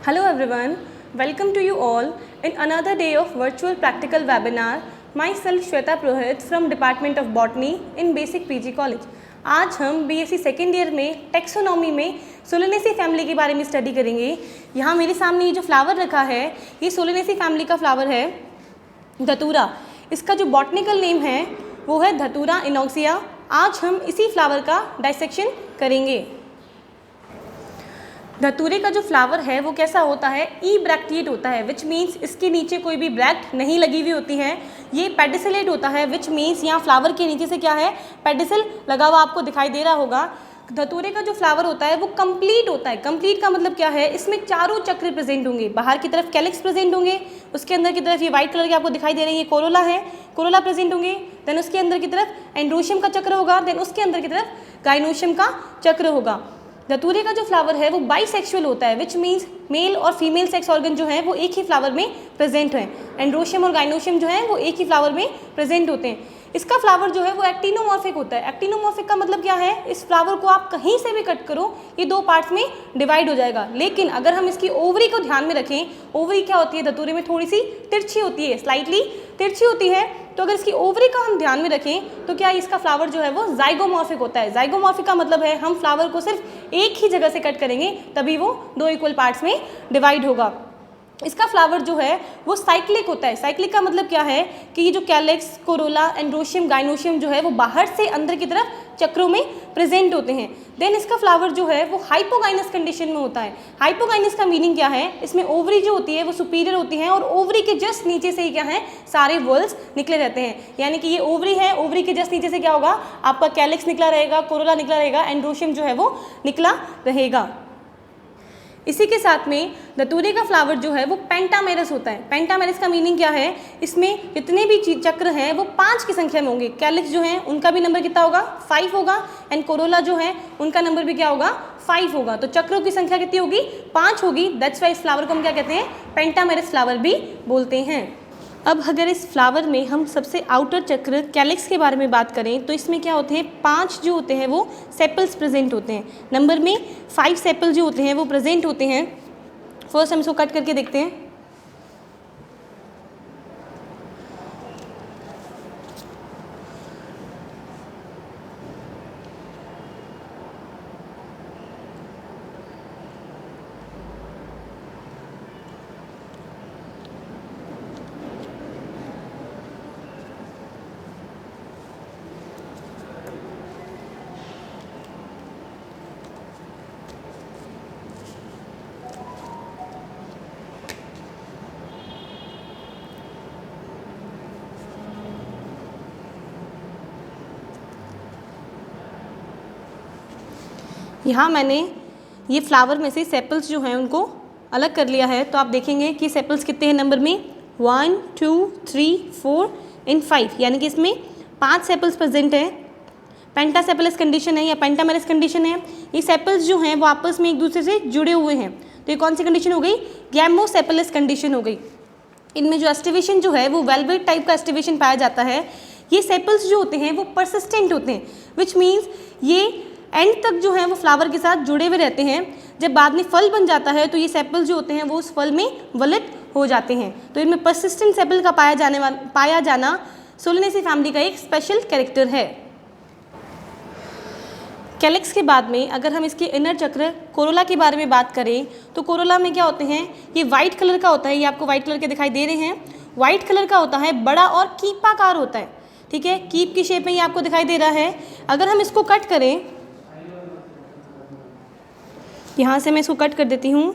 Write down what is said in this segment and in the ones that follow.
Hello everyone, welcome to you all in another day of virtual practical webinar. Myself Shweta Purohit from Department of Botany in Basic PG College. आज हम BSc second year में taxonomy में Solanaceae family के बारे में study करेंगे। यहाँ मेरे सामने ये जो फ्लावर रखा है ये सोलेनेसी फैमिली का फ्लावर है धतूरा। इसका जो बॉटनिकल नेम है वो है धतूरा इनॉक्सिया। आज हम इसी फ्लावर का डाइसेक्शन करेंगे। धतूरे का जो फ्लावर है वो कैसा होता है, ई ब्रैक्टिएट होता है, विच मीन्स इसके नीचे कोई भी ब्रैक्ट नहीं लगी हुई होती है। ये पेडिसिलेट होता है, विच मीन्स यहाँ फ्लावर के नीचे से क्या है, पेडिसिल लगा हुआ आपको दिखाई दे रहा होगा। धतूरे का जो फ्लावर होता है वो कंप्लीट होता है। कंप्लीट का मतलब क्या है, इसमें चारों चक्र प्रेजेंट होंगे। बाहर की तरफ कैलिक्स प्रेजेंट होंगे, उसके अंदर की तरफ ये व्हाइट कलर के आपको दिखाई दे रही है कोरोला है, कोरोला प्रेजेंट होंगे। देन उसके अंदर की तरफ एंड्रोशियम का चक्र होगा, देन उसके अंदर की तरफ गाइनोशियम का चक्र होगा। धतूरे का जो फ्लावर है वो बाइसेक्सुअल होता है, विच मीन्स मेल और फीमेल सेक्स ऑर्गन जो है वो एक ही फ्लावर में प्रेजेंट हैं। एंड्रोशियम और गाइनोशियम जो है वो एक ही फ्लावर में प्रेजेंट होते हैं। इसका फ्लावर जो है वो एक्टिनोमॉर्फिक होता है। एक्टिनोमॉर्फिक का मतलब क्या है, इस फ्लावर को आप कहीं से भी कट करो ये दो पार्ट्स में डिवाइड हो जाएगा। लेकिन अगर हम इसकी ओवरी को ध्यान में रखें, ओवरी क्या होती है धतूरे में, थोड़ी सी तिरछी होती है, स्लाइटली तिरछी होती है। तो अगर इसकी ओवरी का हम ध्यान में रखें तो क्या इसका फ्लावर जो है वो जाइगोमॉर्फिक होता है। जाइगोमॉर्फिक का मतलब है हम फ्लावर को सिर्फ एक ही जगह से कट करेंगे तभी वो दो इक्वल पार्ट्स में डिवाइड होगा। इसका फ्लावर जो है वो साइक्लिक होता है। साइक्लिक का मतलब क्या है कि ये जो कैलिक्स, कोरोला, एंड्रोशियम, गाइनोशियम जो है वो बाहर से अंदर की तरफ चक्रों में प्रेजेंट होते हैं। देन इसका फ्लावर जो है वो हाइपोगाइनस कंडीशन में होता है। हाइपोगाइनस का मीनिंग क्या है, इसमें ओवरी जो होती है वो सुपीरियर होती है और ओवरी के जस्ट नीचे से ही क्या है सारे वॉल्स निकले रहते हैं। यानी कि ये ओवरी है, ओवरी के जस्ट नीचे से क्या होगा आपका कैलिक्स निकला रहेगा, कोरोला निकला रहेगा, एंड्रोशियम जो है वो निकला रहेगा। इसी के साथ में धतूरे का फ्लावर जो है वो पेंटामेरस होता है। पेंटामेरस का मीनिंग क्या है, इसमें जितने भी चक्र हैं वो 5 की संख्या में होंगे। कैलिक्स जो है उनका भी नंबर कितना होगा, 5 होगा, एंड कोरोला जो है उनका नंबर भी क्या होगा, 5 होगा। तो चक्रों की संख्या कितनी होगी, 5 होगी। दैट्स वाई इस फ्लावर को हम क्या कहते हैं, पेंटामेरस फ्लावर भी बोलते हैं। अब अगर इस फ्लावर में हम सबसे आउटर चक्र कैलिक्स के बारे में बात करें तो इसमें क्या होते हैं, 5 जो होते हैं वो सेपल्स प्रेजेंट होते हैं। नंबर में 5 सेपल जो होते हैं वो प्रेजेंट होते हैं। फर्स्ट हम इसको कट करके देखते हैं। यहाँ मैंने ये फ्लावर में से सेपल्स जो हैं उनको अलग कर लिया है। तो आप देखेंगे कि सेपल्स कितने हैं नंबर में, 1 2 3 4 एंड 5, यानी कि इसमें 5 सेपल्स प्रेजेंट हैं। पेंटासेपलस कंडीशन है या पेंटामेरस कंडीशन है। ये सेपल्स जो हैं वो आपस में एक दूसरे से जुड़े हुए हैं। तो ये कौन सी कंडीशन हो गई, गैमोसेपलस कंडीशन हो गई। इनमें जो एस्टिवेशन जो है वो वेलवेट टाइप का एस्टिवेशन पाया जाता है। ये सेपल्स जो होते हैं वो परसिस्टेंट होते हैं, विच मीन्स ये एंड तक जो है वो फ्लावर के साथ जुड़े हुए रहते हैं। जब बाद में फल बन जाता है तो ये सेपल जो होते हैं वो उस फल में वलित हो जाते हैं। तो इनमें परसिस्टेंट सेपल का पाया जाना सोलेनेसी फैमिली का एक स्पेशल कैरेक्टर है। कैलिक्स के बाद में अगर हम इसके इनर चक्र कोरोला के बारे में बात करें तो कोरोला में क्या होते हैं, ये वाइट कलर का होता है। ये आपको वाइट कलर के दिखाई दे रहे हैं, वाइट कलर का होता है, बड़ा और कीपाकार होता है। ठीक है, कीप की शेप में ये आपको दिखाई दे रहा है। अगर हम इसको कट करें, यहाँ से मैं इसको कट कर देती हूँ।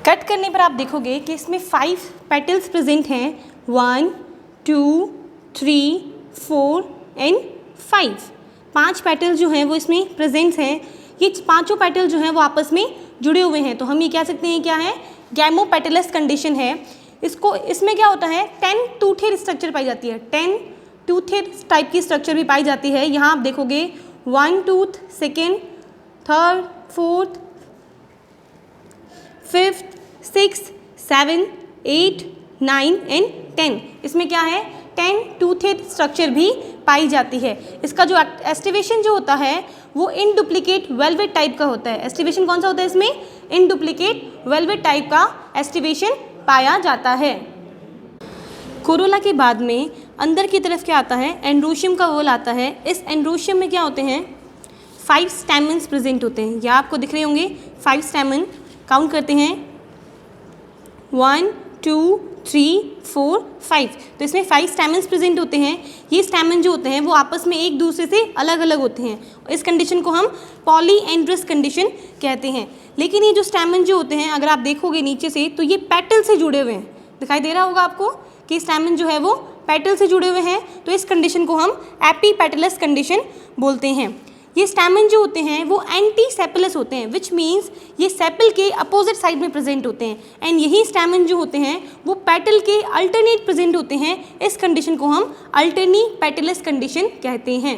कट करने पर आप देखोगे कि इसमें 5 पेटल्स प्रेजेंट हैं, 1 2 3 4 एंड 5 5 पेटल जो हैं वो इसमें प्रेजेंट हैं। ये पांचों पेटल जो हैं वो आपस में जुड़े हुए हैं, तो हम ये कह सकते हैं क्या है, गैमोपेटलस कंडीशन है। इसमें क्या होता है, 10 टूथेड स्ट्रक्चर पाई जाती है, 10 टूथेड टाइप की स्ट्रक्चर भी पाई जाती है। यहाँ आप देखोगे 1 tooth, second, third, fourth, fifth, 6, 7, 8, 9 and 10। इसमें क्या है, 10 टूथेड स्ट्रक्चर भी पाई जाती है। इसका जो एस्टिवेशन जो होता है वो इन डुप्लीकेट वेलवेट टाइप का होता है। एस्टिवेशन कौन सा होता है इसमें, इन डुप्लीकेट वेलवेट टाइप का एस्टिवेशन पाया जाता है। कोरोला के बाद में अंदर की तरफ क्या आता है, एंड्रोशियम का वॉल आता है। इस एंड्रोशियम में क्या होते हैं, 5 स्टैमेंस प्रेजेंट होते हैं। या आपको दिख रहे होंगे 5 स्टैमेन, काउंट करते हैं 1, 2, 3, 4, 5। तो इसमें 5 स्टैमेंस प्रेजेंट होते हैं। ये स्टैमेन जो होते हैं वो आपस में एक दूसरे से अलग अलग होते हैं। इस कंडीशन को हम पॉलीएंड्रस कंडीशन कहते हैं। लेकिन ये जो स्टैमेन जो होते हैं, अगर आप देखोगे नीचे से तो ये पेटल से जुड़े हुए हैं। दिखाई दे रहा होगा आपको कि स्टैमेन जो है वो पेटल से जुड़े हुए हैं, तो इस कंडीशन को हम एपीपेटलस कंडीशन बोलते हैं। ये स्टैमेन जो होते हैं वो एंटी सेपलस होते हैं, विच मीन्स ये सेपल के अपोजिट साइड में प्रेजेंट होते हैं। एंड यही स्टैमेन जो होते हैं वो पेटल के अल्टरनेट प्रेजेंट होते हैं। इस कंडीशन को हम अल्टरनी पेटलस कंडीशन कहते हैं।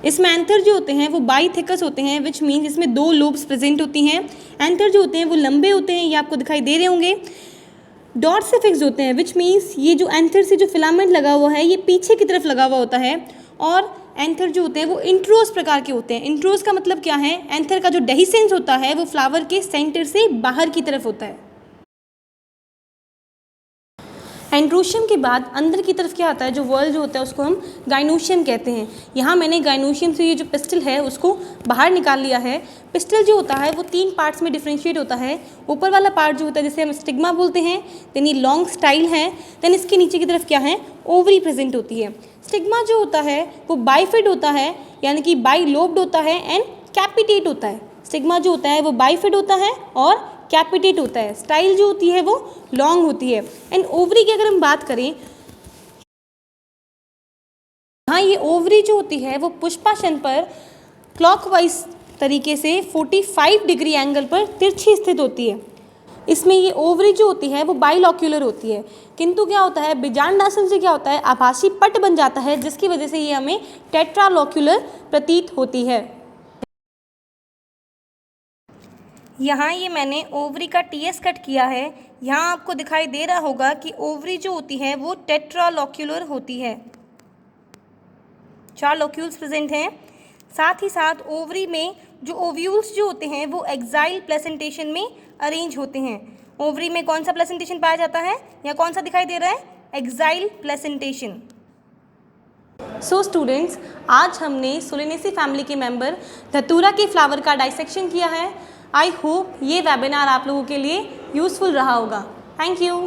इसमें एंथर जो होते हैं वो बाईथिकस होते हैं, विच मीन्स इसमें 2 लोब्स प्रेजेंट होती हैं। एंथर जो होते हैं वो लंबे होते हैं, ये आपको दिखाई दे रहे होंगे। डॉट से फिक्स होते हैं, विच मीन्स ये जो एंथर से जो फिलामेंट लगा हुआ है ये पीछे की तरफ लगा हुआ होता है। और एंथर जो होते हैं वो इंट्रोस प्रकार के होते हैं। इंट्रोस का मतलब क्या है, एंथर का जो डेहिसेंस होता है वो फ्लावर के सेंटर से बाहर की तरफ होता है। एंड्रोशियम के बाद अंदर की तरफ क्या आता है, जो वर्ल जो होता है उसको हम गाइनोशियम कहते हैं। यहाँ मैंने गाइनोशियम से ये जो पिस्टल है उसको बाहर निकाल लिया है। पिस्टल जो होता है वो 3 पार्ट्स में डिफ्रेंशिएट होता है। ऊपर वाला पार्ट जो होता है जिसे हम स्टिग्मा बोलते हैं, देन ये लॉन्ग स्टाइल है, देन इसके नीचे की तरफ क्या है, ओवरी प्रेजेंट होती है। स्टिग्मा जो होता है वो बाइफिड होता है, यानी कि बाई लोब्ड होता है एंड कैपिटेट होता है। स्टिग्मा जो होता है वो बाइफिड होता है और कैपिटेट होता है। स्टाइल जो होती है वो लॉन्ग होती है। एंड ओवरी की अगर हम बात करें, हाँ, ये ओवरी जो होती है वो पुष्पासन पर क्लॉकवाइज तरीके से 45 डिग्री एंगल पर तिरछी स्थित होती है। इसमें ये ओवरी जो होती है वो बाइलॉक्यूलर होती है, किंतु क्या होता है, बीजांडासन से क्या होता है, आभासी पट बन जाता है, जिसकी वजह से ये हमें टेट्रालॉक्यूलर प्रतीत होती है। यहाँ ये मैंने ओवरी का टीएस कट किया है। यहाँ आपको दिखाई दे रहा होगा कि ओवरी जो होती है वो टेट्रालॉक्यूलर होती है, 4 लॉक्यूल्स प्रेजेंट हैं। साथ ही साथ ओवरी में जो ओव्यूल्स जो होते हैं वो एक्साइल प्लेसेंटेशन में अरेंज होते हैं। ओवरी में कौन सा प्लेसेंटेशन पाया जाता है, या कौन सा दिखाई दे रहा है, एक्साइल प्लेसेंटेशन। सो स्टूडेंट्स, आज हमने सोलेनेसी फैमिली के मेंबर धतूरा के फ्लावर का डाइसेक्शन किया है। आई होप ये वेबिनार आप लोगों के लिए यूज़फुल रहा होगा। Thank you.